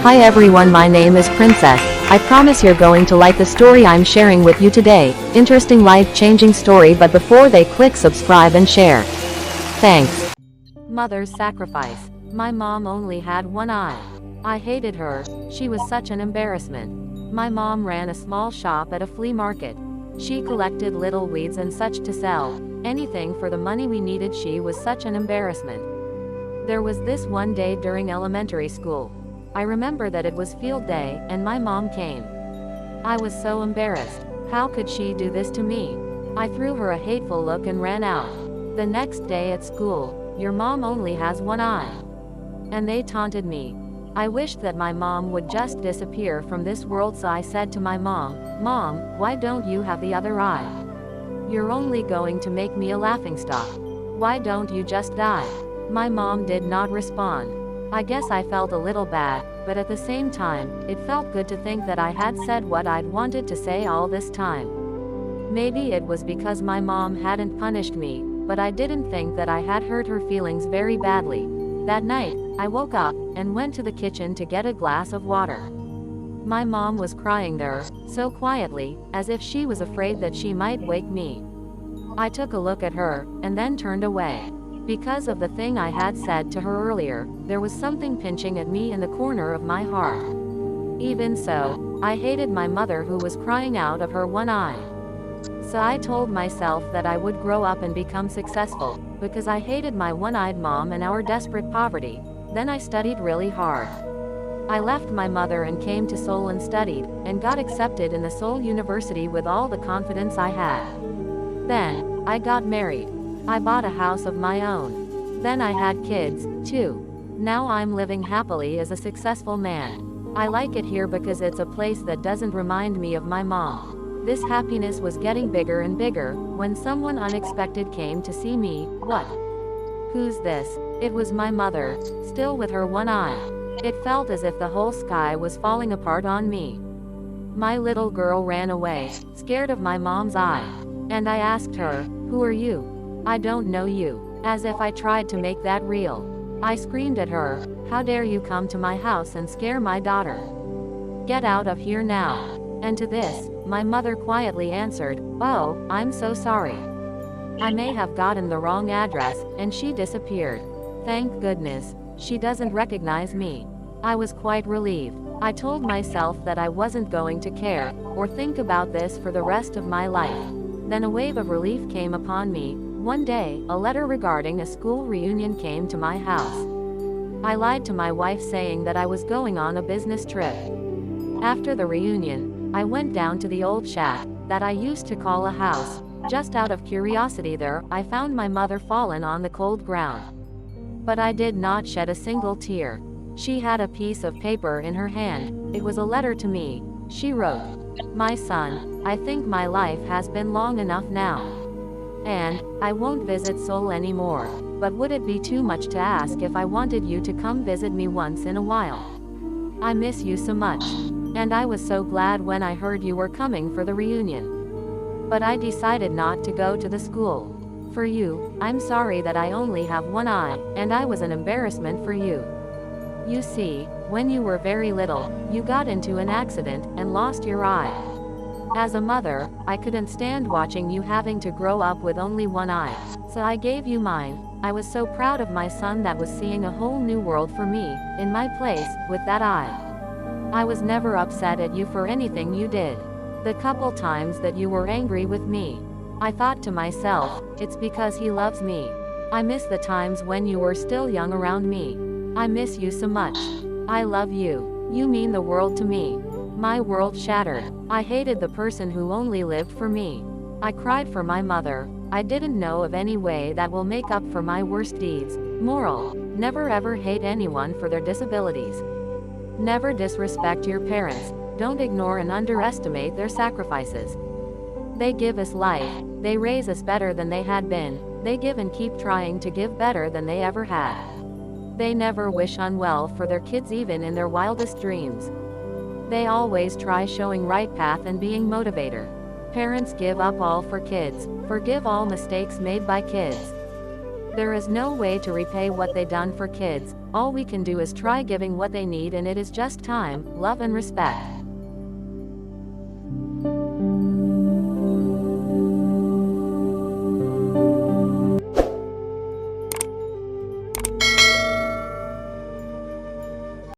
Hi everyone, my name is Princess. I promise you're going to like the story I'm sharing with you today. Interesting life-changing story, but before they click subscribe and share. Thanks. Mother's sacrifice. My mom only had one eye. I hated her, she was such an embarrassment. My mom ran a small shop at a flea market. She collected little weeds and such to sell. Anything for the money we needed. She was such an embarrassment. There was this one day during elementary school. I remember that it was field day, and my mom came. I was so embarrassed. How could she do this to me? I threw her a hateful look and ran out. The next day at school, "Your mom only has one eye." And they taunted me. I wished that my mom would just disappear from this world, so I said to my mom, "Mom, why don't you have the other eye? You're only going to make me a laughingstock. Why don't you just die?" My mom did not respond. I guess I felt a little bad, but at the same time, it felt good to think that I had said what I'd wanted to say all this time. Maybe it was because my mom hadn't punished me, but I didn't think that I had hurt her feelings very badly. That night, I woke up and went to the kitchen to get a glass of water. My mom was crying there, so quietly, as if she was afraid that she might wake me. I took a look at her, and then turned away. Because of the thing I had said to her earlier, there was something pinching at me in the corner of my heart. Even so, I hated my mother who was crying out of her one eye. So I told myself that I would grow up and become successful, because I hated my one-eyed mom and our desperate poverty. Then I studied really hard. I left my mother and came to Seoul and studied, and got accepted in the Seoul University with all the confidence I had. Then, I got married. I bought a house of my own. Then I had kids, too. Now I'm living happily as a successful man. I like it here because it's a place that doesn't remind me of my mom. This happiness was getting bigger and bigger, when someone unexpected came to see me. What? Who's this? It was my mother, still with her one eye. It felt as if the whole sky was falling apart on me. My little girl ran away, scared of my mom's eye. And I asked her, "Who are you? I don't know you." As if I tried to make that real. I screamed at her, "How dare you come to my house and scare my daughter? Get out of here now." And to this, my mother quietly answered, "Oh, I'm so sorry. I may have gotten the wrong address," and she disappeared. Thank goodness, she doesn't recognize me. I was quite relieved. I told myself that I wasn't going to care, or think about this for the rest of my life. Then a wave of relief came upon me. One day, a letter regarding a school reunion came to my house. I lied to my wife saying that I was going on a business trip. After the reunion, I went down to the old shack that I used to call a house. Just out of curiosity there, I found my mother fallen on the cold ground. But I did not shed a single tear. She had a piece of paper in her hand. It was a letter to me. She wrote, "My son, I think my life has been long enough now. And, I won't visit Seoul anymore. But would it be too much to ask if I wanted you to come visit me once in a while? I miss you so much. And I was so glad when I heard you were coming for the reunion. But I decided not to go to the school. For you, I'm sorry that I only have one eye, and I was an embarrassment for you. You see, when you were very little, you got into an accident and lost your eye. As a mother, I couldn't stand watching you having to grow up with only one eye, so I gave you mine. I was so proud of my son that was seeing a whole new world for me, in my place, with that eye. I was never upset at you for anything you did. The couple times that you were angry with me, I thought to myself, it's because he loves me. I miss the times when you were still young around me. I miss you so much. I love you. You mean the world to me." My world shattered. I hated the person who only lived for me. I cried for my mother. I didn't know of any way that will make up for my worst deeds. Moral: never ever hate anyone for their disabilities. Never disrespect your parents. Don't ignore and underestimate their sacrifices. They give us life. They raise us better than they had been. They give and keep trying to give better than they ever had. They never wish unwell for their kids even in their wildest dreams. They always try showing right path and being motivator. Parents give up all for kids, forgive all mistakes made by kids. There is no way to repay what they done for kids. All we can do is try giving what they need, and it is just time, love and respect.